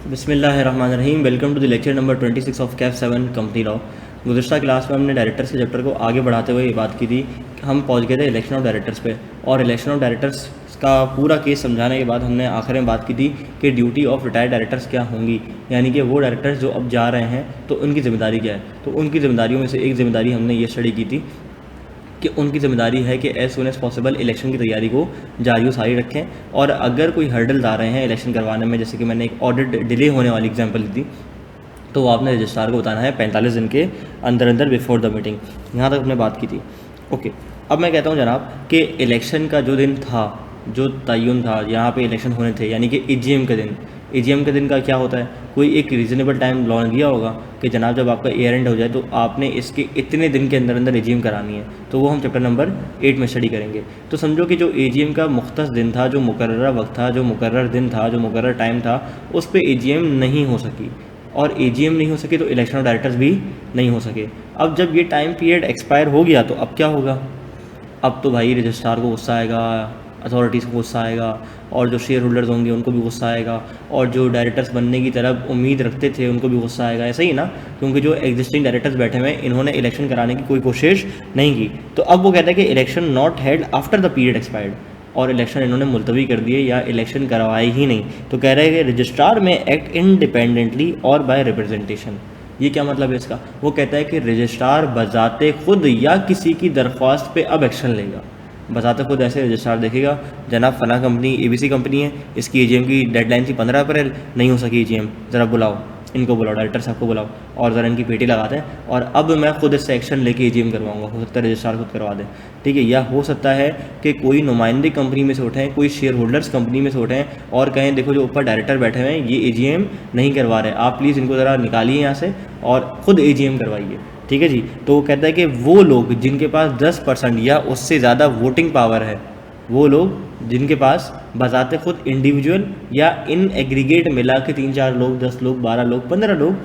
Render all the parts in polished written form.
बिस्मिल्लाहिर्रहमानिर्रहीम। Welcome to the lecture number 26 of CAF 7 company law. गुज़िश्ता class में हमने डायरेक्टर्स के चैप्टर को आगे बढ़ाते हुए ये बात की थी। हम पहुंच गए थे इलेक्शन ऑफ डायरेक्टर्स पे, और इलेक्शन ऑफ डायरेक्टर्स का पूरा केस समझाने के बाद हमने आखिर में बात की थी कि ड्यूटी ऑफ रिटायर्ड डायरेक्टर्स क्या होंगी, यानी कि वो डायरेक्टर्स जो अब जा रहे हैं तो उनकी ज़िम्मेदारी क्या है। तो उनकी ज़िम्मेदारियों में से एक ज़िम्मेदारी हमने ये स्टडी की थी कि उनकी ज़िम्मेदारी है कि as soon as possible election की तैयारी को जारी व सारी रखें, और अगर कोई हर्डल्स आ रहे हैं इलेक्शन करवाने में, जैसे कि मैंने एक ऑडिट डिले होने वाली एग्जांपल दी थी, तो वो आपने रजिस्ट्रार को बताना है 45 दिन के अंदर अंदर बिफोर द मीटिंग। यहाँ तक हमने बात की थी। ओके, अब मैं कहता हूँ जनाब कि इलेक्शन का जो दिन था, जो तयन था, यहाँ पे इलेक्शन होने थे, यानी कि ईजीएम के दिन। ईजीएम के दिन का क्या होता है, कोई एक रीज़नेबल टाइम लॉ ने दिया होगा कि जनाब जब आपका ईयर एंड हो जाए तो आपने इसके इतने दिन के अंदर अंदर ईजीएम करानी है। तो वो हम चैप्टर नंबर 8 में स्टडी करेंगे। तो समझो कि जो ईजीएम का मुख्तस दिन था, जो मुकर्रर वक्त था, जो मुकर्रर दिन था, जो मुकर्रर टाइम था, उस पर ईजीएम नहीं हो सकी, और एजीएम नहीं हो सके तो इलेक्शन ऑफ डायरेक्टर्स भी नहीं हो सके। अब जब ये टाइम पीरियड एक्सपायर हो गया तो अब क्या होगा, अब तो भाई रजिस्ट्रार को गुस्सा आएगा, अथॉरिटीज़ को गुस्सा आएगा, और जो शेयर होल्डर्स होंगे उनको भी गुस्सा आएगा, और जो डायरेक्टर्स बनने की तरफ उम्मीद रखते थे उनको भी गुस्सा आएगा। ऐसा ही ना, क्योंकि जो एग्जिस्टिंग डायरेक्टर्स बैठे हुए हैं इन्होंने इलेक्शन कराने की कोई कोशिश नहीं की। तो अब वो कहता है कि election not held after the period expired, और इलेक्शन इन्होंने मुलतवी कर दिए या इलेक्शन करवाए ही नहीं। तो कह रहे हैं कि रजिस्ट्रार में एक्ट इंडिपेंडेंटली और बाय रिप्रेजेंटेशन। ये क्या मतलब है इसका, वो कहता है कि रजिस्ट्रार बजाते खुद या किसी की दरख्वास्त पे अब एक्शन लेगा। बजाते खुद ऐसे रजिस्ट्रार देखेगा, जनाब फला कंपनी एबीसी कंपनी है, इसकी एजीएम की डेडलाइन थी 15 अप्रैल, नहीं हो सकी एजीएम, ज़रा बुलाओ, इनको बुलाओ, डायरेक्टर साहब को बुलाओ, और ज़रा इनकी पेटी लगाते हैं, और अब मैं खुद इससे एक्शन लेके एजीएम करवाऊंगा। हो सकता है रजिस्ट्रार खुद करवा दे, ठीक है। या हो सकता है कि कोई नुमाइंदे कंपनी में से उठें, कोई शेयर होल्डर्स कंपनी में से उठें और कहें देखो जो ऊपर डायरेक्टर बैठे हुए हैं ये एजीएम नहीं करवा रहे, आप प्लीज़ इनको ज़रा निकालिए यहाँ से और ख़ुद एजीएम करवाइए, ठीक है जी। तो वो कहता है कि वो लोग जिनके पास 10% या उससे ज़्यादा वोटिंग पावर है, वो लोग जिनके पास बजाते खुद इंडिविजुअल या इन एग्रीगेट मिला के 3-4 लोग, 10 लोग, 12 लोग, 15 लोग,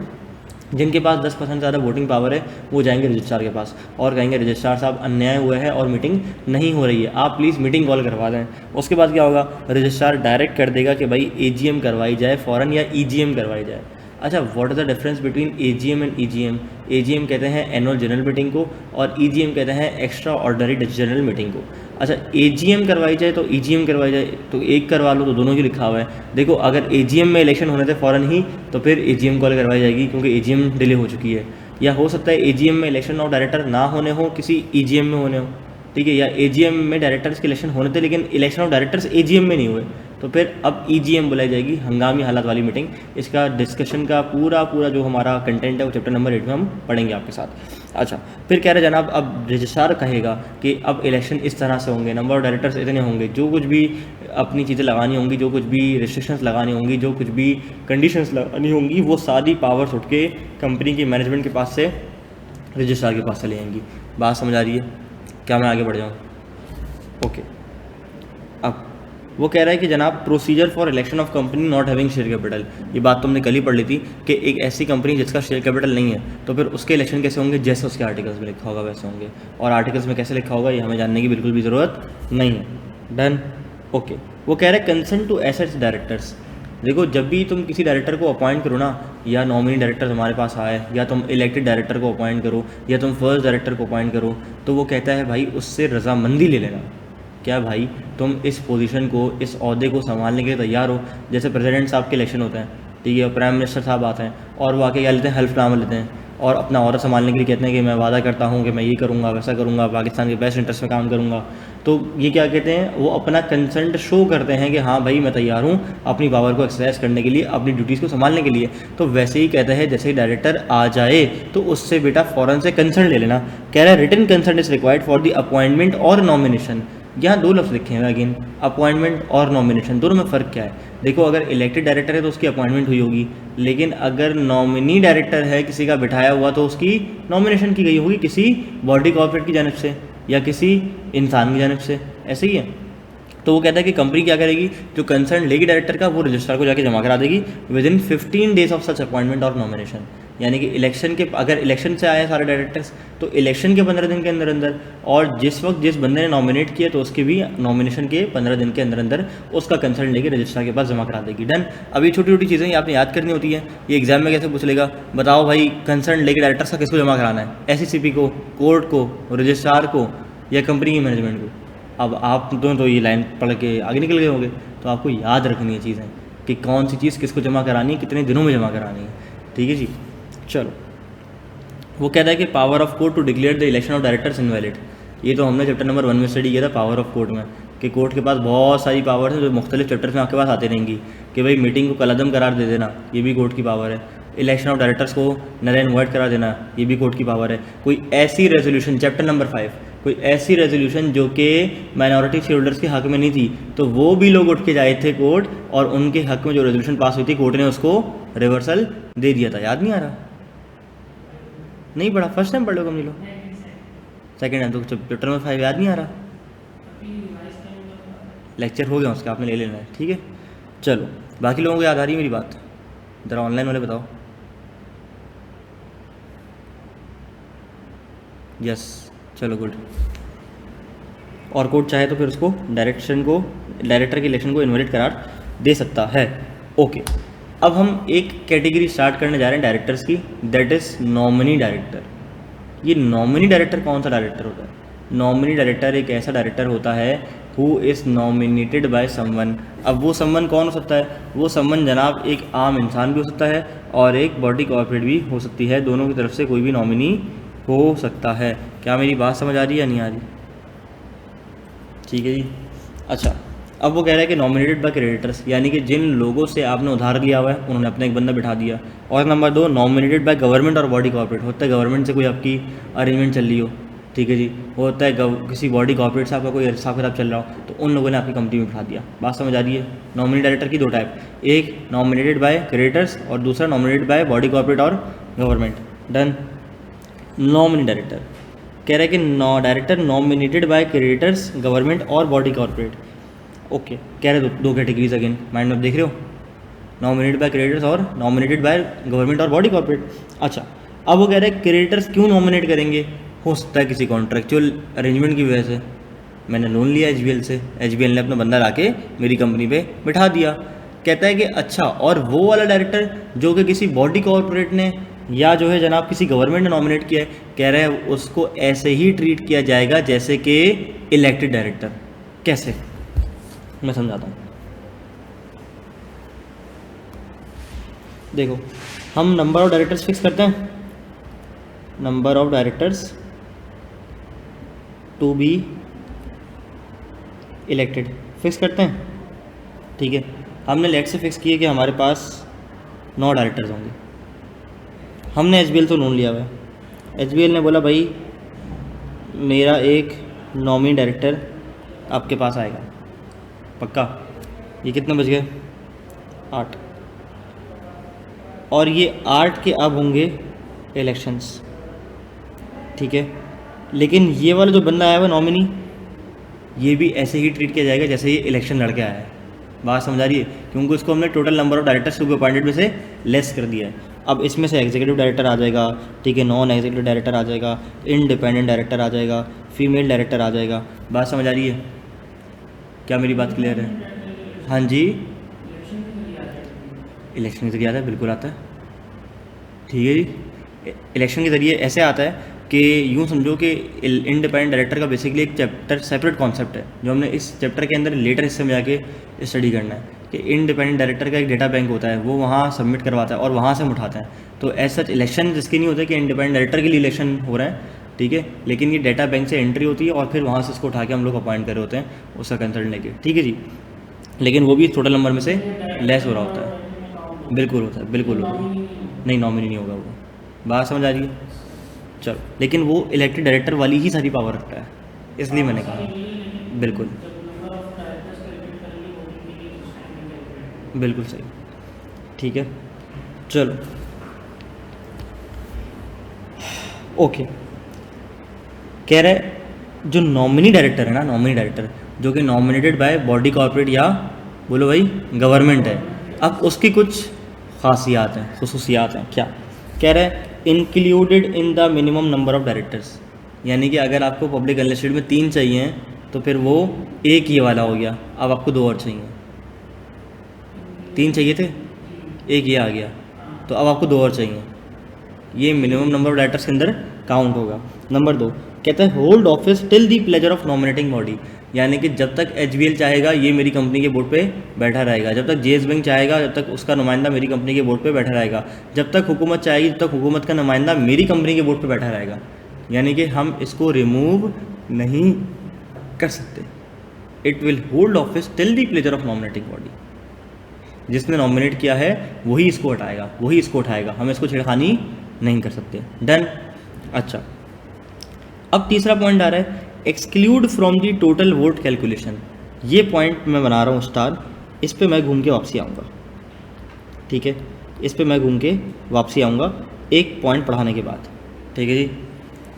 जिनके पास 10% ज़्यादा वोटिंग पावर है, वो जाएंगे रजिस्ट्रार के पास और कहेंगे रजिस्ट्रार साहब अन्याय हुआ है और मीटिंग नहीं हो रही है, आप प्लीज़ मीटिंग कॉल करवा दें। उसके बाद क्या होगा, रजिस्ट्रार डायरेक्ट कर देगा कि भाई एजीएम करवाई जाए फ़ौरन, या ईजीएम करवाई जाए। अच्छा, what is the difference between AGM and EGM. AGM कहते हैं एनुअल जनरल मीटिंग को, और ईजीएम कहते हैं एक्स्ट्रा ऑर्डिनरी जनरल मीटिंग को। अच्छा, एजीएम करवाई जाए तो ईजीएम करवाई जाए, तो एक करवा लो तो दोनों की लिखा हुआ है। देखो अगर एजीएम में इलेक्शन होने थे फ़ौरन ही, तो फिर एजीएम कॉल करवाई जाएगी क्योंकि एजीएम डिले हो चुकी है। या हो सकता है एजीएम में इलेक्शन ऑफ डायरेक्टर ना होने हो, किसी ईजीएम में होने हो, ठीक है। या एजीएम में डायरेक्टर्स के इलेक्शन होने थे लेकिन इलेक्शन ऑफ डायरेक्टर्स एजीएम में नहीं हुए, तो फिर अब ईजीएम बुलाई जाएगी, हंगामी हालात वाली मीटिंग। इसका डिस्कशन का पूरा जो हमारा कंटेंट है वो चैप्टर नंबर 8 में हम पढ़ेंगे आपके साथ। अच्छा, फिर कह रहे जनाब अब रजिस्ट्रार कहेगा कि अब इलेक्शन इस तरह से होंगे, नंबर ऑफ डायरेक्टर्स इतने होंगे, जो कुछ भी अपनी चीज़ें लगानी होंगी, जो कुछ भी रिस्ट्रिक्शंस लगानी होंगी, जो कुछ भी कंडीशंस लगानी होंगी, वो सारी पावर्स उठ के कंपनी के मैनेजमेंट के पास से रजिस्ट्रार के पास चली जाएंगी। बात समझ आ रही है? क्या मैं आगे बढ़ जाऊँ? ओके, अब वो कह रहा है कि जनाब procedure for election of company not having share capital. ये बात तुमने कल ही पढ़ ली थी कि एक ऐसी कंपनी जिसका शेयर कैपिटल नहीं है तो फिर उसके इलेक्शन कैसे होंगे, जैसे उसके आर्टिकल्स में लिखा होगा वैसे होंगे, और आर्टिकल्स में कैसे लिखा होगा ये हमें जानने की बिल्कुल भी ज़रूरत नहीं है। डन? ओके। वो कह रहे हैं कंसेंट टू एसेट्स डायरेक्टर्स। देखो जब भी तुम किसी डायरेक्टर को अपॉइंट करो ना, या नॉमिनी डायरेक्टर हमारे पास आए, या तुम इलेक्टेड डायरेक्टर को अपॉइंट करो, या तुम फर्स्ट डायरेक्टर को अपॉइंट करो, तो वो कहता है भाई उससे रजामंदी ले लेना। क्या भाई तुम इस पोजीशन को, इस ओहदे को संभालने के लिए तैयार हो? जैसे प्रेसिडेंट साहब के इलेक्शन होते हैं, ठीक है, प्राइम मिनिस्टर साहब आते हैं और वो आके क्या लेते हैं, हल्फनामा लेते हैं और अपना ओहदा संभालने के लिए कहते हैं कि मैं वादा करता हूँ कि मैं ये करूँगा, वैसा करूँगा, पाकिस्तान के बेस्ट इंटरेस्ट में काम करूँगा। तो ये क्या कहते हैं, वो अपना कंसेंट शो करते हैं कि हाँ भाई मैं तैयार हूँ अपनी पावर को एक्सरसाइज करने के लिए, अपनी ड्यूटीज़ को संभालने के लिए। तो वैसे ही कहता है जैसे ही डायरेक्टर आ जाए तो उससे बेटा फ़ौरन से कंसेंट ले लेना। कह रहा है written consent is required for the appointment और नॉमिनेशन। यहाँ दो लफ्ज़ लिखे हैं अगेन, अपॉइंटमेंट और नॉमिनेशन, दोनों में फ़र्क क्या है? देखो अगर इलेक्टेड डायरेक्टर है तो उसकी अपॉइंटमेंट हुई होगी, लेकिन अगर नॉमिनी डायरेक्टर है किसी का बिठाया हुआ तो उसकी नॉमिनेशन की गई होगी किसी बॉडी कॉर्पोरेट की जानिब से या किसी इंसान की जानिब से। ऐसे ही है। तो वो कहता है कि कंपनी क्या करेगी, जो कंसर्न लेगी डायरेक्टर का वो रजिस्ट्रार को जाके जमा करा देगी with in 15 days of such appointment और नॉमिनेशन। यानी कि इलेक्शन के, अगर इलेक्शन से आए सारे डायरेक्टर्स तो इलेक्शन के 15 दिन के अंदर अंदर, और जिस वक्त जिस बंदे ने नॉमिनेट किया तो उसके भी नॉमिनेशन के 15 दिन के अंदर अंदर उसका कंसल्ट लेके रजिस्ट्रार के पास जमा करा देगी। डन। अब ये छोटी छोटी चीज़ें ये आपने याद करनी होती है। ये एग्जाम में कैसे पूछ लेगा, बताओ भाई कंसल्ट लेके डायरेक्टर्स का किसको जमा कराना है, SECP को, कोर्ट को, रजिस्ट्रार को, या कंपनी की मैनेजमेंट को। अब आप तो ये लाइन पढ़ के आगे निकल गए होंगे, तो आपको याद रखनी है चीज़ें कि कौन सी चीज़ किसको जमा करानी है, कितने दिनों में जमा करानी है। ठीक है जी। चलो, वो कहता है कि power of court to declare the election of directors invalid. ये तो हमने चैप्टर नंबर 1 में स्टडी किया था, पावर ऑफ कोर्ट में, कि कोर्ट के पास बहुत सारी पावर है जो मुख्तलिफ चैप्टर्स में आपके पास आते रहेंगी, कि भाई मीटिंग को कलअदम करार दे देना, ये भी कोर्ट की पावर है। इलेक्शन ऑफ डायरेक्टर्स को नल एंड वॉइड करा देना, ये भी कोर्ट की पावर है। कोई ऐसी रेजोल्यूशन, चैप्टर नंबर 5, कोई ऐसी रेजोल्यूशन जो कि माइनॉरिटी शेयर होल्डर्स के हक में नहीं थी, तो वो भी लोग उठ के जाए थे कोर्ट, और उनके हक में जो रेजोल्यूशन पास हुई थी कोर्ट ने उसको रिवर्सल दे दिया था। याद नहीं आ रहा? नहीं पढ़ा? फर्स्ट टाइम पढ़ लो, कम नहीं लो, सेकेंड टाइम तो चैप्टर नंबर 5 याद नहीं आ रहा? लेक्चर हो गया उसका, आपने ले लेना है। ठीक है, चलो, बाकी लोगों को याद आ रही है मेरी बात? ज़रा ऑनलाइन वाले बताओ। यस, चलो गुड। और कोर्ट चाहे तो फिर उसको डायरेक्टर के इलेक्शन को इनवैलिड करार दे सकता है। ओके, अब हम एक कैटेगरी स्टार्ट करने जा रहे हैं डायरेक्टर्स की, दैट इज़ नॉमिनी डायरेक्टर। ये नॉमिनी डायरेक्टर कौन सा डायरेक्टर होता है? नॉमिनी डायरेक्टर एक ऐसा डायरेक्टर होता है who is nominated by someone. अब वो समवन कौन हो सकता है? वो समवन जनाब एक आम इंसान भी हो सकता है और एक बॉडी कॉर्पोरेट भी हो सकती है, दोनों की तरफ से कोई भी नॉमिनी हो सकता है। क्या मेरी बात समझ आ रही है या नहीं आ रही? ठीक है जी। अच्छा, अब वो कह रहा है कि नॉमिनेटेड बाय क्रेडिटर्स, यानी कि जिन लोगों से आपने उधार लिया हुआ है उन्होंने अपना एक बंदा बिठा दिया। और नंबर 2, नॉमिनेटेड बाय गवर्नमेंट और बॉडी कॉर्पोरेट, होता है गवर्नमेंट से कोई आपकी अरेंजमेंट चल रही हो, ठीक है जी, होता है किसी बॉडी कॉर्पोरेट से आपका कोई हिसाब किताब चल रहा हो, तो उन लोगों ने आपकी कंपनी में बिठा दिया। बात समझ आ रही है? नॉमिनी डायरेक्टर की 2 टाइप, एक नॉमिनेटेड बाय क्रेडिटर्स और दूसरा नॉमिनेटेड बाय बॉडी कॉर्पोरेट और गवर्नमेंट। डन। नॉमिनी डायरेक्टर कह रहा है कि director nominated by creditors, government और बॉडी कॉर्पोरेट। ओके, कह रहे 2 कैटेगरीज अगेन माइंड में देख रहे हो, नॉमिनेटेड बाय क्रेडिटर्स और नॉमिनेटेड बाय गवर्नमेंट और बॉडी कॉर्पोरेट। अच्छा, अब वो कह रहे हैं क्रेडिटर्स क्यों नॉमिनेट करेंगे? हो सकता है किसी कॉन्ट्रेक्चुअल अरेंजमेंट की वजह से, मैंने लोन लिया HBL से, HBL ने अपना बंदा ला के मेरी कंपनी पे बिठा दिया। कहता है कि अच्छा, और वो वाला डायरेक्टर जो कि किसी बॉडी कॉर्पोरेट ने या जो है जनाब किसी गवर्नमेंट ने नॉमिनेट किया है, कह रहे हैं उसको ऐसे ही ट्रीट किया जाएगा जैसे कि इलेक्टेड डायरेक्टर। कैसे? मैं समझाता हूँ। देखो, हम नंबर ऑफ डायरेक्टर्स फिक्स करते हैं, number of directors to be elected fix करते हैं। ठीक है, हमने लेट से फिक्स किया कि हमारे पास 9 डायरेक्टर्स होंगे। हमने HBL तो लोन लिया हुआ है, HBL ने बोला भाई मेरा एक नॉमिनी डायरेक्टर आपके पास आएगा, पक्का? ये कितने बज गए? 8। और ये 8 के अब होंगे इलेक्शंस, ठीक है। लेकिन ये वाला जो बंदा आया हुआ नॉमिनी, ये भी ऐसे ही ट्रीट किया जाएगा जैसे ये इलेक्शन लड़के आया है। बात समझ आ रही है? क्योंकि उसको हमने total number of directors to be appointed में से लेस कर दिया है। अब इसमें से एग्जीक्यूटिव डायरेक्टर आ जाएगा, ठीक है, नॉन एग्जीक्यूटिव डायरेक्टर आ जाएगा, इंडिपेंडेंट डायरेक्टर आ जाएगा, फीमेल डायरेक्टर आ जाएगा। बात समझ आ रही है? क्या मेरी बात क्लियर है? हाँ जी, इलेक्शन के ज़रिए आता है, बिल्कुल आता है, ठीक है जी। इलेक्शन के ज़रिए ऐसे आता है कि यूँ समझो कि इंडिपेंडेंट डायरेक्टर का बेसिकली एक चैप्टर सेपरेट कॉन्सेप्ट है जो हमने इस चैप्टर के अंदर लेटर हिस्से में जाके स्टडी करना है कि इंडिपेंडेंट डायरेक्टर का एक डेटा बैंक होता है, वो वहाँ सबमिट करवाता है और वहाँ से हम उठाते हैं। तो ऐसा इलेक्शन जिसके नहीं होता कि इंडिपेंडेंट डायरेक्टर के लिए इलेक्शन हो रहा है, ठीक है, लेकिन ये डेटा बैंक से एंट्री होती है और फिर वहाँ से इसको उठा के हम लोग अपॉइंट कर रहे होते हैं उसका कंसल्ट लेके, ठीक है जी। लेकिन वो भी टोटल नंबर में से लेस हो रहा होता है, बिल्कुल होता है, बिल्कुल होता है, नहीं नॉमिनी नहीं होगा वो। बात समझ आ रही है? चलो, लेकिन वो इलेक्टेड डायरेक्टर वाली ही सारी पावर रखता है, इसलिए मैंने कहा। बिल्कुल बिल्कुल सही, ठीक है। चलो ओके, कह रहे जो नॉमिनी डायरेक्टर है ना, नॉमिनी डायरेक्टर जो कि नॉमिनेटेड बाय बॉडी कॉर्पोरेट या बोलो भाई गवर्नमेंट है, अब उसकी कुछ खासियात हैं, खुसूसियात हैं। क्या कह रहा है included in the minimum number of directors, यानी कि अगर आपको पब्लिक अनलिस्टेड में 3 चाहिए तो फिर वो एक ये वाला हो गया, अब आपको 2 और चाहिए। 3 चाहिए थे, एक ये आ गया, तो अब आपको 2 और चाहिए। ये मिनिमम नंबर ऑफ डायरेक्टर्स के अंदर काउंट होगा। नंबर 2 कहता है hold office till the pleasure of nominating body, यानी कि जब तक HBL चाहेगा ये मेरी कंपनी के बोर्ड पे बैठा रहेगा, जब तक JS बैंक चाहेगा जब तक उसका नुमाइंदा मेरी कंपनी के बोर्ड पे बैठा रहेगा, जब तक हुकूमत चाहेगी जब तक हुकूमत का नुमाइंदा मेरी कंपनी के बोर्ड पे बैठा रहेगा। यानी कि हम इसको रिमूव नहीं कर सकते। It will hold office till the pleasure of nominating body, जिसने नॉमिनेट किया है वही इसको हटाएगा, वही इसको उठाएगा, हम इसको छेड़खानी नहीं कर सकते। डन। अच्छा, अब तीसरा पॉइंट आ रहा है exclude from the total vote calculation. ये पॉइंट मैं बना रहा हूँ स्टार, इस पे मैं घूम के वापसी आऊँगा, ठीक है, इस पे मैं घूम के वापसी आऊँगा एक पॉइंट पढ़ाने के बाद, ठीक है जी।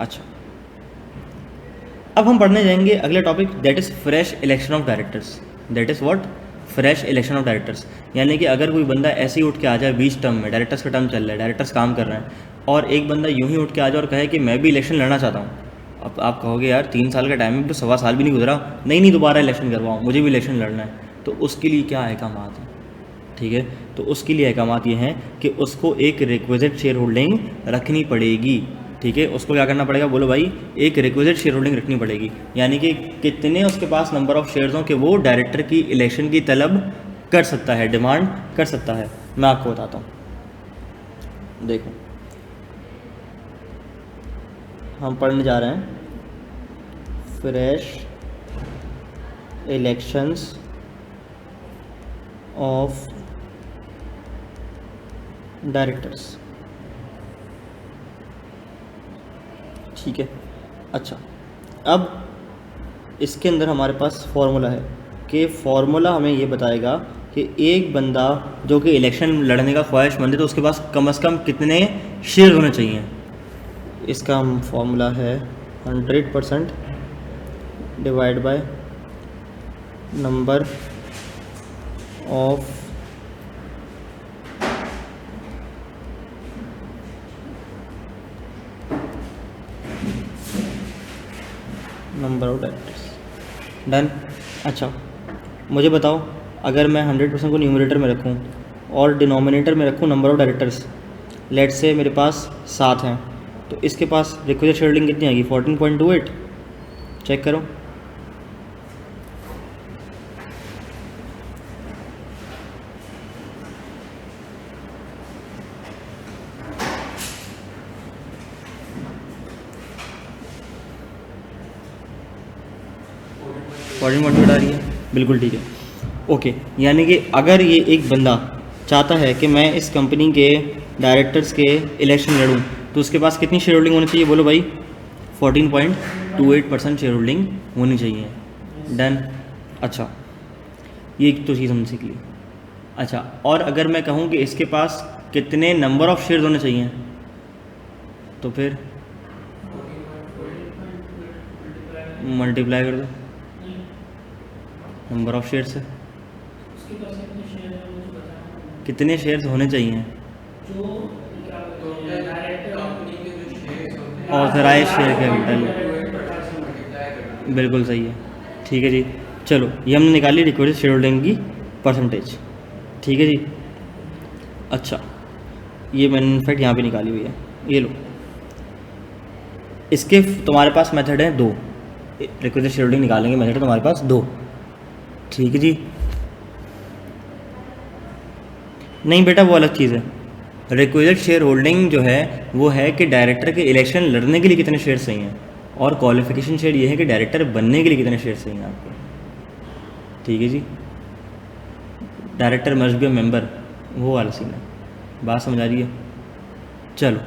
अच्छा, अब हम पढ़ने जाएंगे अगला topic, that is fresh election of directors. That is what? Fresh election of directors. यानी कि अगर कोई बंदा ऐसे ही उठ के आ जाए 20 टर्म में, डायरेक्टर्स का टर्म चल रहा है, डायरेक्टर्स काम कर रहे हैं, और एक बंदा यूं ही उठ के आ जाए और कहे कि मैं भी इलेक्शन लड़ना चाहता हूँ। अब आप कहोगे यार 3 साल का टाइम है, तो 1.25 साल भी नहीं गुजरा, नहीं दोबारा इलेक्शन करवाओ, मुझे भी इलेक्शन लड़ना है, तो उसके लिए क्या अहकामात हैं, ठीक है। तो उसके लिए अहकामात ये हैं कि उसको एक रिक्विजिट शेयर होल्डिंग रखनी पड़ेगी, ठीक है। उसको क्या करना पड़ेगा, बोलो भाई, एक रिक्विजिट शेयर होल्डिंग रखनी पड़ेगी, यानी कि कितने उसके पास नंबर ऑफ शेयर्स हों कि वो डायरेक्टर की इलेक्शन की तलब कर सकता है, डिमांड कर सकता है। मैं आपको बताता हूँ, देखो हम पढ़ने जा रहे हैं फ्रेश इलेक्शंस ऑफ डायरेक्टर्स, ठीक है। अच्छा, अब इसके अंदर हमारे पास फॉर्मूला है कि फॉर्मूला हमें ये बताएगा कि एक बंदा जो कि इलेक्शन लड़ने का ख्वाहिशमंद है तो उसके पास कम से कम कितने शेयर होने चाहिए। इसका फॉर्मूला है 100% divide by number of directors. Done. अच्छा, मुझे बताओ, अगर मैं 100% को न्यूमरेटर में रखूं और डिनोमिनेटर में रखूं नंबर ऑफ डायरेक्टर्स, लेट से मेरे पास 7 हैं, तो इसके पास रिक्विजिट शेयरिंग कितनी आएगी? 14.28। चेक करो। आ रही है, बिल्कुल ठीक है, ओके। यानी कि अगर ये एक बंदा चाहता है कि मैं इस कंपनी के डायरेक्टर्स के इलेक्शन लड़ूं, तो उसके पास कितनी शेयर होल्डिंग होनी चाहिए? बोलो भाई, 14.28% शेयर होल्डिंग होनी चाहिए। डन। अच्छा, ये तो चीज़ हमने सीख ली। अच्छा, और अगर मैं कहूँ कि इसके पास कितने नंबर ऑफ शेयर्स होने चाहिए, तो फिर मल्टीप्लाई कर दो नंबर ऑफ शेयर्स से। कितने शेयर्स होने चाहिए? ऑथराइज शेयर कैपिटल, बिल्कुल सही है, ठीक है जी। चलो, ये हमने निकाली रिक्विजिट शेयर होल्डिंग की परसेंटेज, ठीक है जी। अच्छा, ये मैंने इनफैक्ट यहाँ पे निकाली हुई है, ये लो। इसके तुम्हारे पास मेथड है 2, रिक्विजिट शेयर होल्डिंग निकालने के मेथड तुम्हारे पास 2, ठीक है जी। नहीं बेटा, वो अलग चीज़ है। रिक्विजिट शेयर होल्डिंग जो है वो है कि डायरेक्टर के इलेक्शन लड़ने के लिए कितने शेयर चाहिए, और क्वालिफिकेशन शेयर ये है कि डायरेक्टर बनने के लिए कितने शेयर चाहिए आपको, ठीक है जी। Director must be a member, वो वाला सीन है। बात समझ आ रही है? चलो,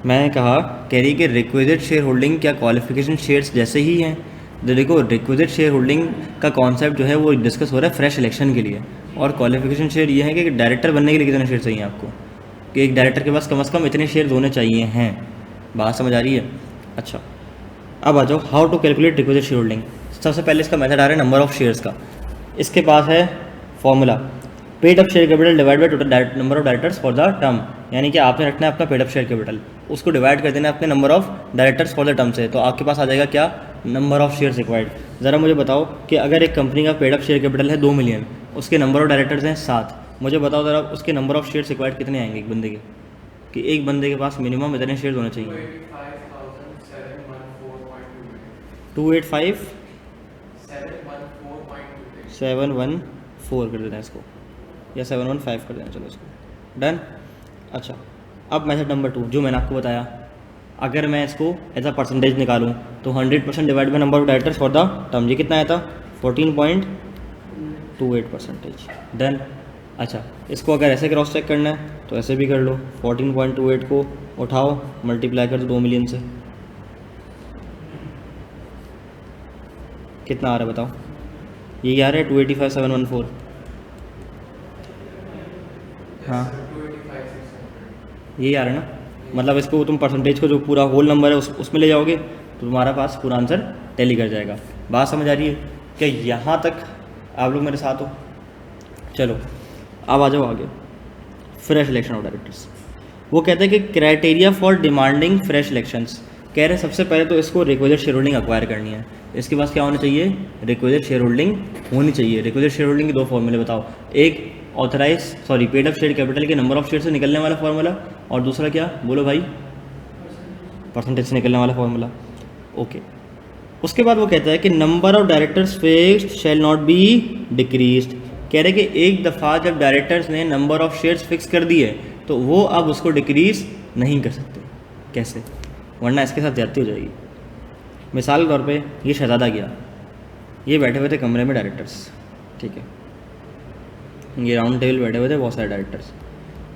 मैं कह रही कि रिक्विजिट शेयर होल्डिंग क्या क्वालिफिकेशन शेयर्स जैसे ही हैं? तो देखो, रिक्विजिट शेयर होल्डिंग का कॉन्सेप्ट जो है वो डिस्कस हो रहा है फ्रेश इलेक्शन के लिए, और क्वालिफिकेशन शेयर ये है कि डायरेक्टर बनने के लिए कितने शेयर चाहिए आपको, कि एक डायरेक्टर के पास कम से कम इतने शेयर होने चाहिए हैं। बात समझ आ रही है? अच्छा, अब आ जाओ, how to calculate requisite share holding. सबसे पहले इसका मेथड आ रहा है नंबर ऑफ शेयर्स का। इसके पास है formula paid up share capital divide by total number of directors for the term, यानी कि आपने रखना है अपना पेड अप शेयर कैपिटल, उसको डिवाइड कर देना है अपने number of directors for the term से, तो आपके पास आ जाएगा क्या, नंबर ऑफ शेयर्स रिक्वायर्ड। ज़रा मुझे बताओ कि अगर एक कंपनी का पेड अप शेयर कैपिटल है 2 मिलियन, उसके नंबर ऑफ डायरेक्टर्स हैं 7, मुझे बताओ ज़रा उसके नंबर ऑफ शेयर्स रिक्वायर्ड कितने आएंगे एक बंदे के, कि एक बंदे के पास मिनिमम इतने शेयर्स होने चाहिए। 285 714 कर देना इसको, या 715 कर देना, चलो इसको डन। अच्छा, अब मेथड नंबर 2 जो मैंने आपको बताया, अगर मैं इसको एज अ परसेंटेज निकालूं तो 100% divide by number of directors for the term, ये कितना आया था 14.28%, डन। अच्छा, इसको अगर ऐसे क्रॉस चेक करना है तो ऐसे भी कर लो, 14.28 को उठाओ मल्टीप्लाई कर दो 2 मिलियन से, कितना आ रहा है बताओ, ये आ रहा है 285,714, हाँ यही आ रहा है ना, मतलब इसको तुम परसेंटेज को जो पूरा होल नंबर है उसमें ले जाओगे तो तुम्हारा पास पूरा आंसर टैली कर जाएगा। बात समझ आ रही है क्या, यहाँ तक आप लोग मेरे साथ हो? चलो अब आ जाओ आगे, फ्रेश इलेक्शन ऑफ डायरेक्टर्स। वो कहते हैं कि criteria for demanding fresh elections, कह रहे हैं सबसे पहले तो इसको रिक्विजिट शेयर होल्डिंग अक्वायर करनी है, इसके पास क्या होना चाहिए, रिक्विजिट शेयर होल्डिंग होनी चाहिए। रिक्विजिट शेयर होल्डिंग के 2 फॉर्मूले बताओ, एक पेड अप शेयर कैपिटल के नंबर ऑफ शेयर से निकलने वाला फॉर्मूला, और दूसरा क्या बोलो भाई, परसेंटेज से निकलने वाला फॉर्मूला। ओके, उसके बाद वो कहता है कि number of directors fixed shall not be decreased, कह रहे कि एक दफ़ा जब डायरेक्टर्स ने नंबर ऑफ शेयर्स फिक्स कर दिए तो वो अब उसको डिक्रीज नहीं कर सकते। कैसे, वरना इसके साथ ज्यादती हो जाएगी। मिसाल के तौर पे ये शहजादा गया, ये बैठे हुए थे कमरे में डायरेक्टर्स, ठीक है, ये राउंड टेबल बैठे हुए थे बहुत सारे डायरेक्टर्स,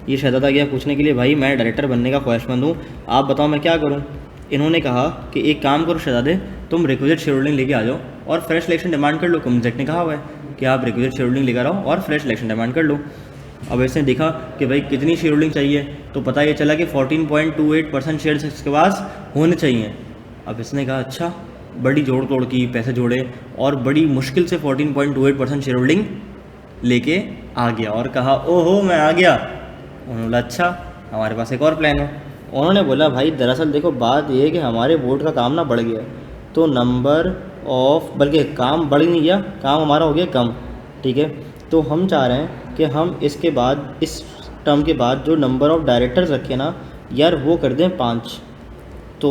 ये शहजादा गया पूछने के लिए भाई मैं डायरेक्टर बनने का ख्वाहिशमंद हूँ, आप बताओ मैं क्या करूँ। इन्होंने कहा कि एक काम करो शहजादे, तुम रिक्विजिट शेयर होल्डिंग लेके आ जाओ और फ्रेश इलेक्शन डिमांड कर लो। कम्युनिकेट ने कहा हुआ है कि आप रिक्विजिट शेयर होल्डिंग लेकर आओ और फ्रेश इलेक्शन डिमांड कर लो। अब इसने देखा कि भाई कितनी शेयर होल्डिंग चाहिए, तो पता ये चला कि 14.28% शेयर्स इसके पास होने चाहिए। अब इसने कहा अच्छा, बड़ी जोड़ तोड़ की, पैसे जोड़े और बड़ी मुश्किल से 14.28% शेयर होल्डिंग लेके आ गया और कहा ओहो मैं आ गया। उन्होंने बोला अच्छा हमारे पास एक और प्लान है। उन्होंने बोला भाई दरअसल देखो बात ये है कि हमारे बोर्ड का काम ना बढ़ गया, तो नंबर ऑफ, बल्कि काम बढ़ नहीं गया, काम हमारा हो गया कम, ठीक है। तो हम चाह रहे हैं कि हम इसके बाद, इस टर्म के बाद जो नंबर ऑफ डायरेक्टर्स रखे ना यार वो कर दें 5। तो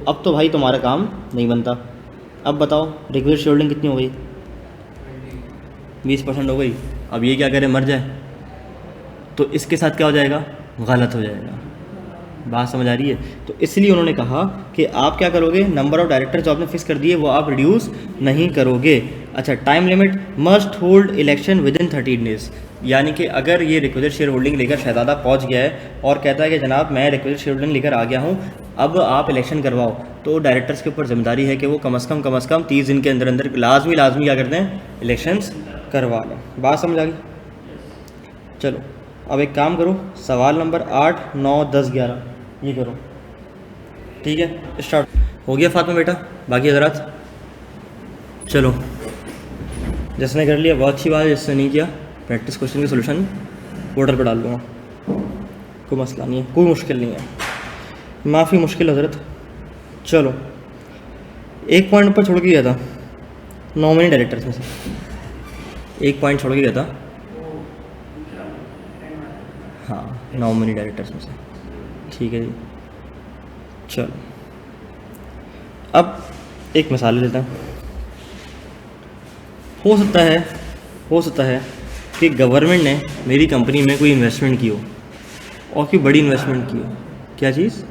अब तो भाई तुम्हारा काम नहीं बनता। अब बताओ रिक्विजिट शेयर होल्डिंग कितनी हो गई, 20% हो गई। अब ये क्या करे, मर जाए, तो इसके साथ क्या हो जाएगा, गलत हो जाएगा। बात समझ आ रही है। तो इसलिए उन्होंने कहा कि आप क्या करोगे, नंबर ऑफ डायरेक्टर जो आपने फिक्स कर दिए वो आप रिड्यूस नहीं करोगे। अच्छा, time limit must hold election with in 13 days, यानी कि अगर ये रिक्विजिट शेयर होल्डिंग लेकर शहजादा पहुंच गया है और कहता है कि जनाब मैं रिक्विजिट शेयर होल्डिंग लेकर आ गया हूँ, अब आप इलेक्शन करवाओ, तो डायरेक्टर्स के ऊपर जिम्मेदारी है कि वो कम अज़ कम 30 दिन के अंदर अंदर लाजमी क्या करते हैं, इलेक्शंस करवा लें। बात समझ आ गई। चलो अब एक काम करो, सवाल नंबर 8, 9, 10, 11 ये करो, ठीक है। स्टार्ट हो गया फातिमा बेटा, बाकी हजरात चलो, जिसने कर लिया बहुत अच्छी बात है, जिसने नहीं किया प्रैक्टिस क्वेश्चन के सोल्यूशन पोर्टल पर डाल दूँगा, कोई मसला नहीं है, कोई मुश्किल नहीं है, माफ़ी मुश्किल हजरत। चलो एक पॉइंट ऊपर छोड़ के गया था, नॉमिनी डायरेक्टर्स में से एक पॉइंट छोड़ के गया था, हाँ नॉमिनी डायरेक्टर्स में से, ठीक है जी। चलो अब एक मिसाल लेता हूँ। हो सकता है कि गवर्नमेंट ने मेरी कंपनी में कोई इन्वेस्टमेंट की हो और कोई बड़ी इन्वेस्टमेंट की हो। क्या चीज़,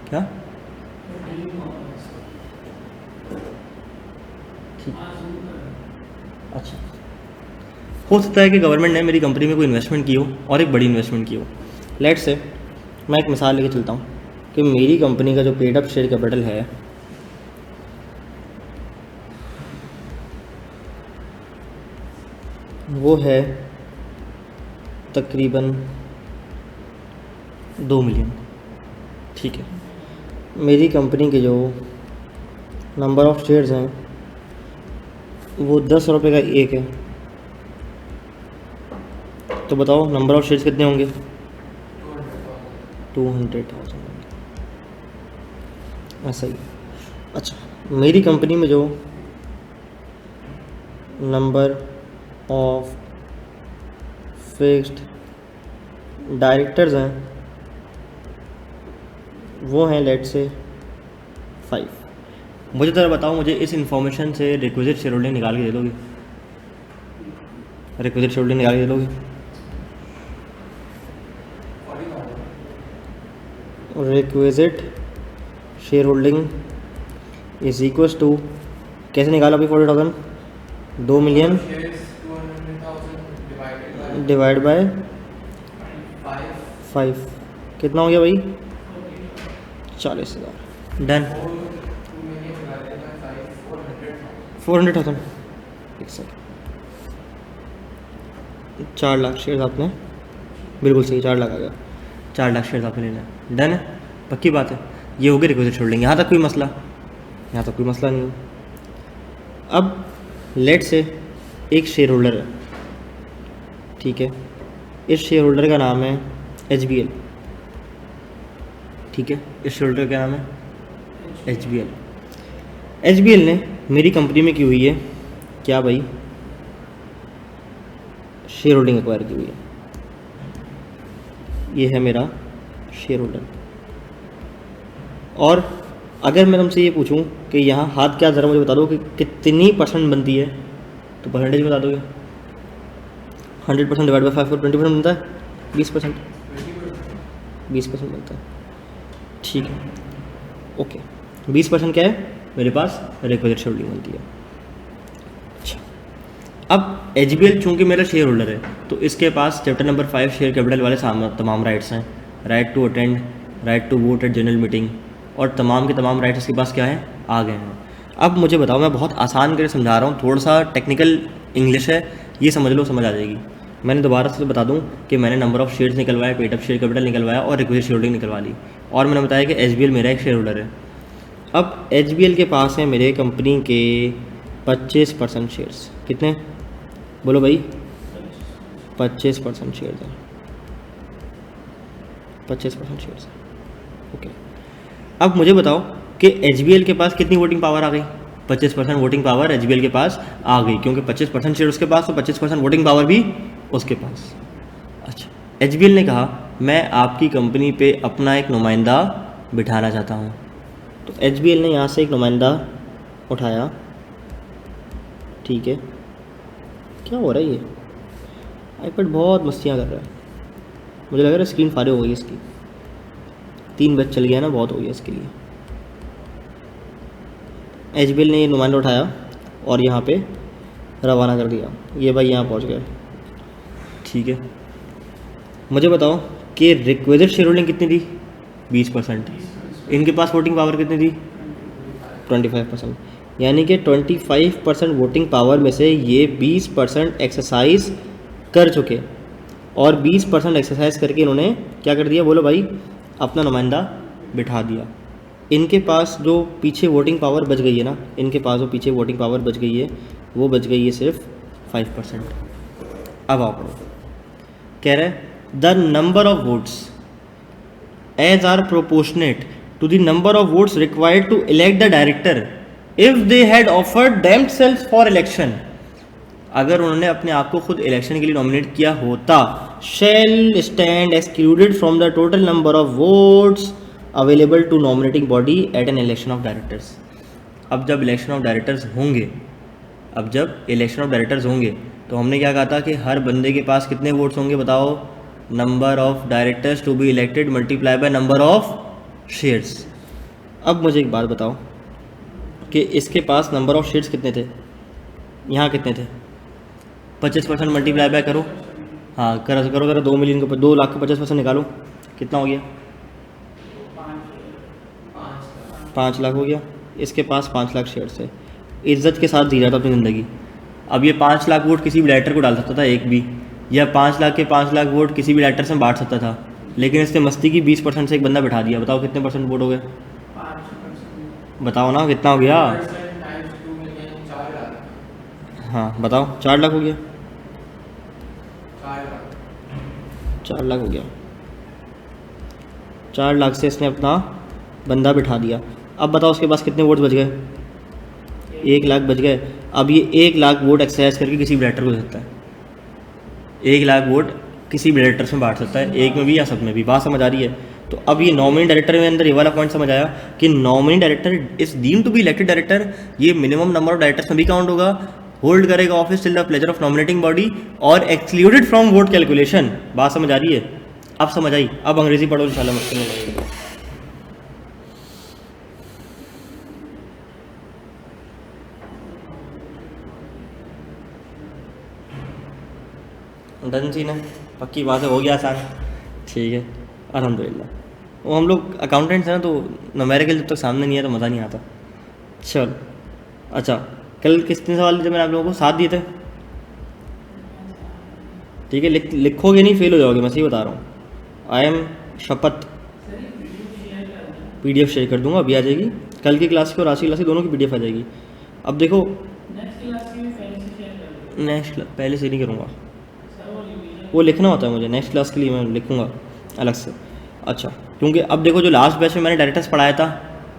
क्या, अच्छा, हो सकता है कि गवर्नमेंट ने मेरी कंपनी में कोई इन्वेस्टमेंट की हो और एक बड़ी इन्वेस्टमेंट की हो। लेट्स से मैं एक मिसाल लेके चलता हूँ कि मेरी कंपनी का जो पेड अप शेयर कैपिटल है वो है तकरीबन 2 मिलियन, ठीक है। मेरी कंपनी के जो नंबर ऑफ़ शेयर्स हैं वो 10 रुपये का एक है, तो बताओ नंबर ऑफ शेयर्स कितने होंगे? 200,000। ऐसा ही। अच्छा, मेरी कंपनी में जो नंबर ऑफ फिक्स्ड डायरेक्टर्स हैं वो हैं लेट से 5। मुझे ज़रा बताओ, मुझे इस इंफॉर्मेशन से रिक्विजिट शेयर होल्डिंग निकाल के दे दोगे? रिक्विजिट शेयर होल्डिंग निकाल के दे दोगे? Requisite share holding is equals to, कैसे निकाला अभी 40,000? 2 मिलियन डिवाइड बाय 5, कितना हो गया भाई? 40,000। डन। 400,000। एक सेकेंड, 4 लाख शेयर आपने, बिल्कुल सही, 4 लाख आ गया। 4 लाख शेयर आपने लेना है। डन है, पक्की बात है। ये हो गई रिक्विजिट होल्डिंग। यहाँ तक कोई मसला? यहाँ तक कोई मसला नहीं है। अब लेट से एक शेयर होल्डर है, ठीक है, इस शेयर होल्डर का नाम है HBL, ठीक है, इस शेयर होल्डर का नाम है HBL। HBL ने मेरी कंपनी में की हुई है क्या भाई? शेयर होल्डिंग एक्वायर की हुई है। ये है मेरा शेयर होल्डर। और अगर मैं तुमसे ये पूछूं कि यहाँ हाथ क्या, ज़रा मुझे बता दो कि कितनी परसेंट बनती है, तो परसेंटेज बता दोगे? 100% डिवाइड बाई 5 20% बनता है? 20%। 20% बनता है, ठीक है, ओके। 20% क्या है मेरे पास? रिक्विजिट शेयर होल्डिंग बनती है। अच्छा, अब HBL चूँकि मेरा शेयर होल्डर है तो इसके पास चैप्टर नंबर 5 शेयर कैपिटल वाले तमाम राइट्स हैं। Right to attend, right to vote at general meeting, और तमाम के तमाम राइट्स इसके पास क्या हैं? आ गए हैं। अब मुझे बताओ, मैं बहुत आसान करके समझा रहा हूँ, थोड़ा सा टेक्निकल इंग्लिश है, ये समझ लो, समझ आ जाएगी। मैंने दोबारा से बता दूं कि मैंने नंबर ऑफ़ शेयर्स निकलवाया, पेड अप शेयर कैपिटल निकलवाया और रिक्विजिट शेयर होल्डिंग निकलवा ली, और मैंने बताया कि HBL मेरा एक शेयर होल्डर है। अब HBL के पास है मेरे कंपनी के 25% शेयर्स। कितने? बोलो भाई। 25% शेयर्स हैं, 25% शेयर्स हैं, ओके। अब मुझे बताओ कि HBL के पास कितनी वोटिंग पावर आ गई? 25% वोटिंग पावर HBL के पास आ गई, क्योंकि 25% शेयर उसके पास, तो 25% वोटिंग पावर भी उसके पास। अच्छा, HBL ने कहा मैं आपकी कंपनी पे अपना एक नुमाइंदा बिठाना चाहता हूँ, तो HBL ने यहाँ से एक नुमाइंदा उठाया, ठीक है। क्या हो रहा है? ये आईपैड बहुत मस्तियाँ कर रहा है, मुझे लग रहा है स्क्रीन फारे हो गई इसकी। 3 बज चल गया ना, बहुत हो गया इसके लिए। HBL ने ये नुमाइंदा उठाया और यहाँ पे रवाना कर दिया। ये भाई यहाँ पहुँच गए, ठीक है। मुझे बताओ कि रिक्विजिट शेयर होल्डिंग कितनी थी? 20%। इनके पास वोटिंग पावर कितनी थी? 25%। यानी कि 25% वोटिंग पावर में से ये 20% एक्सरसाइज कर चुके, और 20% एक्सरसाइज करके इन्होंने क्या कर दिया? बोलो भाई, अपना नुमाइंदा बिठा दिया। इनके पास जो पीछे वोटिंग पावर बच गई है ना, इनके पास जो पीछे वोटिंग पावर बच गई है, वो बच गई है सिर्फ 5%। अब आओ पढ़ो, कह रहे हैं the number of votes as are proportionate to the number of votes required to elect the director if they had offered themselves for election. अगर उन्होंने अपने आप को खुद इलेक्शन के लिए नॉमिनेट किया होता, shall stand excluded from the total number of votes available to nominating body at an election of directors. अब जब इलेक्शन ऑफ डायरेक्टर्स होंगे, तो हमने क्या कहा था कि हर बंदे के पास कितने वोट्स होंगे? बताओ, number of directors to be elected multiply by number of shares. अब मुझे एक बात बताओ कि इसके पास नंबर ऑफ शेयर्स कितने थे? यहाँ कितने थे? 25% मल्टीप्लाई बाय करो, हाँ करो ज़रा, 2 मिलियन को 2 लाख को 50% निकालो, कितना हो गया? 5 लाख हो गया। इसके पास 5 लाख शेयर्स है, इज्जत के साथ जी रहा था अपनी ज़िंदगी। अब ये 5 लाख वोट किसी भी डायरेक्टर को डाल सकता था, एक भी, या 5 लाख के 5 लाख वोट किसी भी डायरेक्टर से बांट सकता था, लेकिन इसने मस्ती की 20% से एक बंदा बिठा दिया। बताओ कितने परसेंट वोट हो गए? बताओ ना, कितना हो गया? हाँ बताओ, 4 लाख हो गया। 4 लाख हो गया, 4 लाख से इसने अपना बंदा बिठा दिया। अब बताओ उसके पास कितने वोट बच गए? 1 लाख बच गए। अब ये 1 लाख वोट एक्सरसाइज करके किसी भी डायरेक्टर को दे सकता है, 1 लाख वोट किसी भी डायरेक्टर में बांट सकता है, एक में भी या सब में भी। बात समझ आ रही है? तो अब ये नॉमिनी डायरेक्टर में अंदर ये वाला पॉइंट समझ आया कि nominee director is deemed to be elected director, ये मिनिमम नंबर ऑफ डायरेक्टर्स में भी काउंट होगा, होल्ड करेगा office till the pleasure of nominating body और एक्सक्लूडेड फ्रॉम वोट कैलकुलेशन। बात समझ आ रही है? अब समझ आई? अब अंग्रेजी पढ़ो इंशाल्लाह मुश्किल नहीं लगेगी। डन सीन है, पक्की बात है, हो गया आसान। ठीक है, अल्हम्दुलिल्लाह। वो हम लोग अकाउंटेंट्स हैं ना, तो न्यूमेरिकल जब तक सामने नहीं है तो मज़ा नहीं आता। चल अच्छा, कल कितने सवाल दिए थे मैंने आप लोगों को? 7 दिए थे। ठीक है, लिखोगे नहीं फेल हो जाओगे, मैं सही बता रहा हूँ। आई एम शपथ। PDF शेयर कर दूंगा, अभी आ जाएगी। कल की क्लास की और आज की क्लास की दोनों की PDF आ जाएगी। अब देखो, नेक्स्ट पहले से नहीं करूँगा, वो लिखना होता है मुझे, नेक्स्ट क्लास के लिए मैं लिखूँगा अलग से। अच्छा, क्योंकि अब देखो जो लास्ट बैच में मैंने डायरेक्टर्स पढ़ाया था,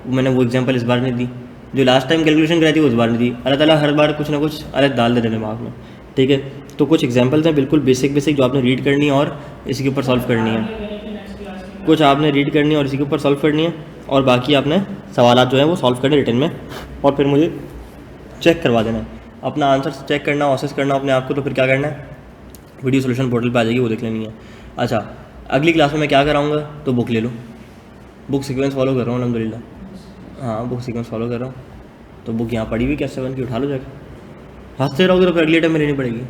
मैंने वो एग्जांपल इस बार नहीं दी, जो लास्ट टाइम कैलकुलेशन कराई थी वो इस बार नहीं दी। अल्लाह ताला हर बार कुछ ना कुछ अलग डाल देते दिमाग में। ठीक है, तो कुछ एग्जांपल्स हैं बिल्कुल बेसिक जो आपने रीड करनी है और इसी के ऊपर सॉल्व करनी है। कुछ आपने रीड करनी है और इसी के ऊपर सॉल्व करनी है, और बाकी आपने सवाल जो हैं वो सॉल्व करने रिटन में, और फिर मुझे चेक करवा देना है। अपना आंसर चेक करना, ऑसेस करना अपने आप को, तो फिर क्या करना है, वीडियो सोल्यूशन पोर्टल पे आ जाएगी, वो देख लेनी है। अच्छा, अगली क्लास में मैं क्या कराऊंगा, तो बुक ले लो, बुक सीक्वेंस फॉलो कर रहा हूँ अल्हम्दुलिल्लाह। हाँ, बुक सीक्वेंस फॉलो कर रहा हूँ, तो बुक यहाँ पड़ी हुई क्या 7 की, उठा लो जाकर। हंसते रहोगे तो फिर अगली टाइम में लेनी पड़ेगी।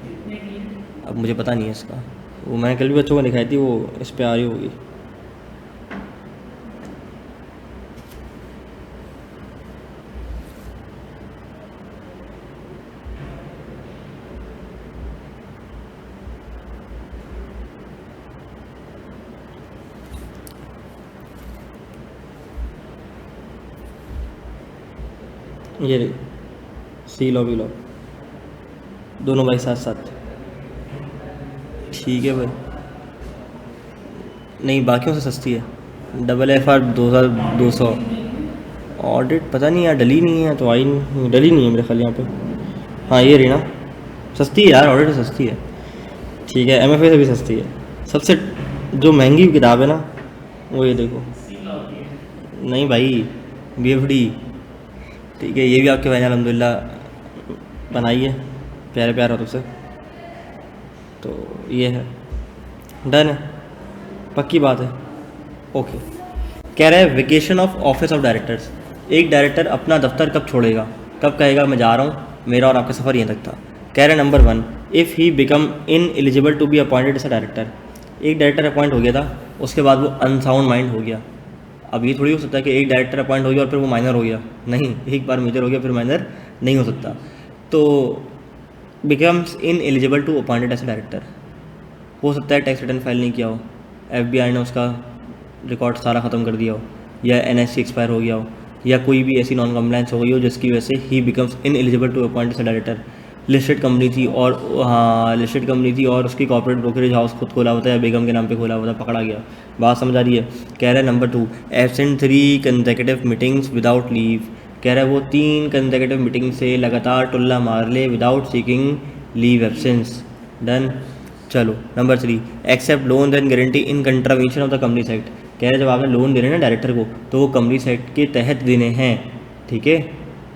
अब मुझे पता नहीं है इसका, वो मैंने कल भी बच्चों को दिखाई थी, वो इस पर आ रही होगी। ये रही, सी लो बी लो, दोनों भाई साथ साथ। ठीक है भाई, नहीं बाकियों से सस्ती है, FR 2200। ऑडिट पता नहीं यार, डली नहीं है तो आई नहीं, डली नहीं है मेरे ख्याल यहाँ पे। हाँ ये रही ना, सस्ती है यार, ऑडिट सस्ती है। ठीक है, MFA से भी सस्ती है। सबसे जो महंगी किताब है ना, वो ये देखो। नहीं भाई, BFD। ठीक है, ये भी आपके भाई ने अल्हम्दुलिल्लाह बनाई है, प्यारे प्यारे हाथों से। तो ये है, डन है, पक्की बात है। ओके, कह रहा है vacation of office of directors. एक डायरेक्टर अपना दफ्तर कब छोड़ेगा, कब कहेगा मैं जा रहा हूँ, मेरा और आपका सफ़र यहीं तक था। कह रहे हैं number 1, if he become ineligible to be appointed as a director. एक डायरेक्टर अपॉइंट हो गया था, उसके बाद वो अनसाउंड माइंड हो गया। अब ये थोड़ी हो सकता है कि एक डायरेक्टर अपॉइंट हो गया और फिर वो माइनर हो गया, नहीं, एक बार मेजर हो गया फिर माइनर नहीं हो सकता। तो becomes ineligible to appointed as a director. हो सकता है टैक्स रिटर्न फाइल नहीं किया हो, FBI ने उसका रिकॉर्ड सारा ख़त्म कर दिया हो, या NSC एक्सपायर हो गया हो, या कोई भी ऐसी नॉन कम्प्लाइंस हो गई हो जिसकी वजह से ही becomes ineligible to appoint as a director. Listed company थी और हाँ लिस्टेड कंपनी थी और उसकी कॉर्पोरेट ब्रोकरेज हाउस खुद खोला हुआ था या बेगम के नाम पे खोला हुआ था, पकड़ा गया। बात समझ आ रही है? कह रहा है number 2, absent 3 consecutive meetings without leave. कह रहा है वो 3 कंसेक्यूटिव मीटिंग से लगातार टुल्ला मार ले without seeking leave absence. Done. चलो number 3, except loan and guarantee in contravention of the companies act. कह रहे हैं जब आपने लोन दे रहे हैं ना डायरेक्टर को, तो वो कंपनीज एक्ट के तहत देने हैं। ठीक है,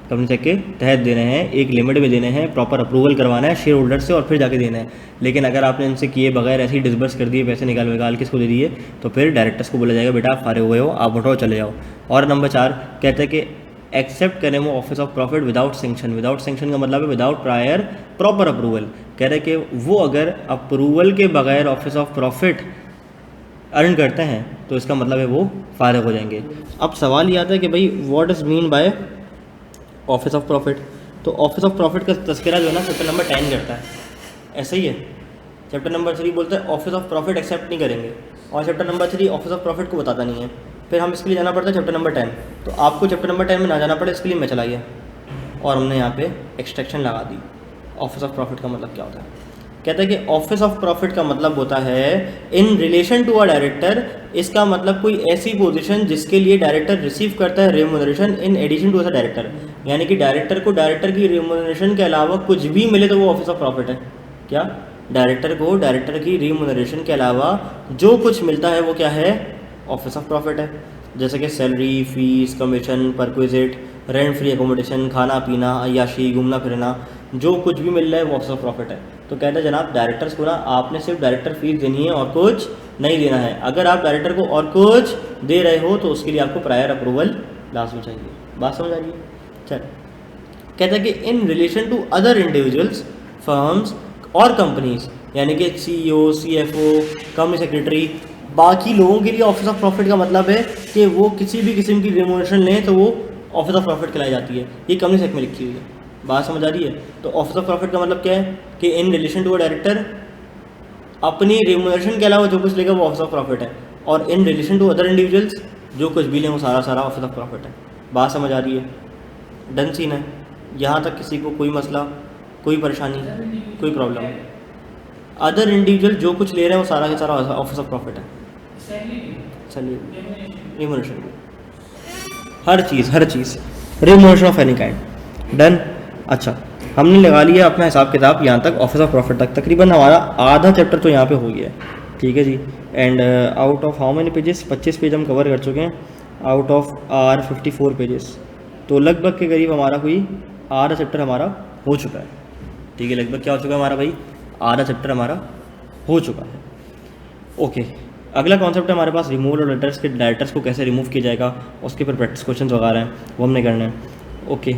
कंपनी एक्ट के तहत देने हैं, एक लिमिट में देने हैं, प्रॉपर अप्रूवल करवाना है शेयर होल्डर से और फिर जाके देना है। लेकिन अगर आपने इनसे किए बगैर ऐसे ही डिसबर्स कर दिए, पैसे निकाल के इसको दे दिए, तो फिर डायरेक्टर्स को बोला जाएगा बेटा आप फारे हुए हो, आप उठो चले जाओ। और नंबर 4 कहते हैं कि एक्सेप्ट करें वो office of profit without sanction. Without sanction का मतलब है विदाउट प्रायर प्रॉपर अप्रूवल। कह रहे कि वो अगर अप्रूवल के बगैर ऑफिस ऑफ प्रॉफिट अर्न करते हैं तो इसका मतलब है वो फारिग हो जाएंगे। अब सवाल ये आता है कि भाई what is mean by office of profit. तो ऑफिस ऑफ प्रॉफिट का तस्करा जो है ना चैप्टर नंबर 10 करता है, ऐसा ही है। चैप्टर नंबर 3 बोलता है ऑफिस ऑफ प्रॉफिट एक्सेप्ट नहीं करेंगे, और chapter number 3 office of profit को बताता नहीं है। फिर हम इसके लिए जाना पड़ता है चैप्टर नंबर 10। तो आपको चैप्टर नंबर 10 में ना जाना पड़े इसके लिए मैं चला गया और हमने यहाँ पे एक्सट्रैक्शन लगा दी। ऑफिस ऑफ प्रॉफिट का मतलब क्या होता है। कहता है कि ऑफिस ऑफ प्रॉफिट का मतलब होता है in relation to a director, इसका मतलब कोई ऐसी पोजीशन जिसके लिए डायरेक्टर रिसीव करता है remuneration in addition to a director, यानी कि डायरेक्टर को डायरेक्टर की रेम्यूनरेशन के अलावा कुछ भी मिले तो वो ऑफिस ऑफ प्रॉफिट है। क्या? डायरेक्टर को डायरेक्टर की रेम्यूनरेशन के अलावा जो कुछ मिलता है वो क्या है? ऑफिस ऑफ प्रॉफिट है। जैसे कि salary, fees, commission, perquisite, rent free accommodation, खाना पीना, अय्याशी, घूमना फिरना, जो कुछ भी मिल रहा है वो ऑफिस ऑफ प्रॉफिट है। तो कहते हैं जनाब डायरेक्टर्स को ना आपने सिर्फ डायरेक्टर फीस देनी है और कुछ नहीं देना है। अगर आप डायरेक्टर को और कुछ दे रहे हो तो उसके लिए आपको प्रायर अप्रूवल लाजमी चाहिए। बात समझ आ रही है? चल, कहते हैं कि in relation to other individuals, firms और कंपनीज, यानी कि CEO, CFO, कंपनी सेक्रेटरी, बाकी लोगों के लिए ऑफिस ऑफ प्रॉफिट का मतलब है कि वो किसी भी किस्म की रेम्यूनरेशन लें तो वो ऑफिस ऑफ प्रॉफिट कहलाई जाती है। ये कंपनी सेक्ट में लिखी हुई है। बात समझ आ रही है? तो ऑफिस ऑफ प्रॉफिट का मतलब क्या है कि in relation to a director अपनी रेम्यूनरेशन के अलावा जो कुछ लेगा वो ऑफिस ऑफ प्रॉफिट है, और in relation to other individuals जो कुछ भी लें वो सारा सारा ऑफिस ऑफ प्रॉफिट है। बात समझ आ रही है? डन सीन है? यहाँ तक किसी को कोई मसला, कोई परेशानी, कोई प्रॉब्लम? अदर इंडिविजुअल जो कुछ ले रहे हैं वो सारा के सारा ऑफिस ऑफ प्रॉफिट है। चलिए, remuneration her cheese remuneration of any kind. Done. अच्छा, हमने लगा लिया अपना हिसाब किताब यहाँ तक, ऑफिस ऑफ प्रॉफिट तक। तकरीबन हमारा आधा चैप्टर तो यहाँ पे हो गया है, ठीक है जी। And out of how many pages? 25 page हम कवर कर चुके हैं आउट ऑफ आर 54 पेजेस। तो लगभग के करीब हमारा कोई आधा चैप्टर हमारा हो चुका है, ठीक है। लगभग क्या हो चुका है हमारा भाई? आधा चैप्टर हमारा हो चुका है। ओके, अगला कॉन्सेप्ट है हमारे पास रिमूवल और डायरेक्टर्स को कैसे रिमूव किया जाएगा, उसके ऊपर प्रैक्टिस क्वेश्चन वगैरह हैं वो हमने करने हैं। ओके,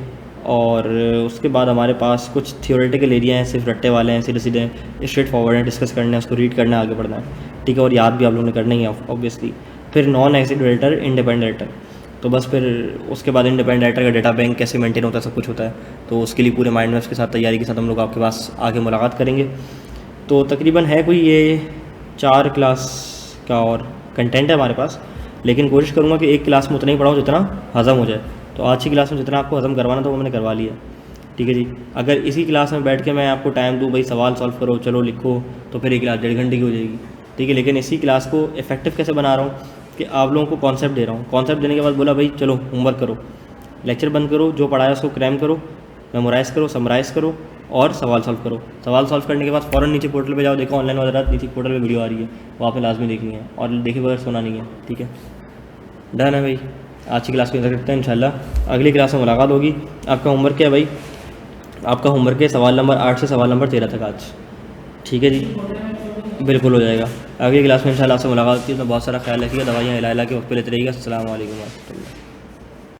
और उसके बाद हमारे पास कुछ थियोरेटिकल एरिया हैं, सिर्फ रट्टे वाले हैं, सीधे सीधे स्ट्रेट फॉरवर्ड हैं, डिस्कस करना है, उसको रीड करना है, आगे बढ़ना है, ठीक है। और याद भी आप लोगों ने करना ही है ऑब्वियसली। फिर non exit director, independent director, तो बस फिर उसके बाद इंडिपेंडेंट डायरेक्टर का डेटा बैंक कैसे मेंटेन होता है, सब कुछ होता है। तो उसके लिए पूरे माइंड मैप्स के साथ, तैयारी के साथ हम लोग आपके पास आगे मुलाकात करेंगे। तो तकरीबन है कोई ये 4 क्लास का और कंटेंट है हमारे पास, लेकिन कोशिश करूँगा कि एक क्लास में उतना ही पढ़ाऊँ जितना हज़म हो जाए। तो आज की क्लास में जितना आपको हज़म करवाना था वो मैंने करवा लिया, ठीक है जी। अगर इसी क्लास में बैठ के मैं आपको टाइम दूँ भाई सवाल सॉल्व करो, चलो लिखो, तो फिर ये क्लास 1.5 घंटे की हो जाएगी, ठीक है। लेकिन इसी क्लास को इफेक्टिव कैसे बना रहा हूँ कि आप लोगों को कॉन्सेप्ट दे रहा हूँ, कॉन्सेप्ट देने के बाद बोला भाई चलो होमवर्क करो, लेक्चर बंद करो, जो पढ़ाया उसको क्रैम करो, मेमोराइज़ करो, समराइज़ करो और सवाल सॉल्व करो। सवाल सॉल्व करने के बाद फ़ौरन नीचे पोर्टल पे जाओ, देखो ऑनलाइन वगैरह नीचे पोर्टल पे वीडियो आ रही है, वो आपने लाजमी देखनी है और देखे बगैर सोना नहीं है, ठीक है। डन है भाई, आज की क्लास को इंतजार करते हैं। इंशाल्लाह अगली क्लास में मुलाकात होगी। आपका होमवर्क क्या है भाई? आपका होमवर्क है सवाल नंबर 8 से सवाल नंबर 13 तक आज, ठीक है जी। बिल्कुल हो जाएगा। अगली क्लास में इंशाल्लाह आपसे मुलाकात होती है। तो बहुत सारा ख्याल रखिएगा, दवाइयाँ हिला के वक्त पे लेते रहिएगा। अस्सलाम वालेकुम।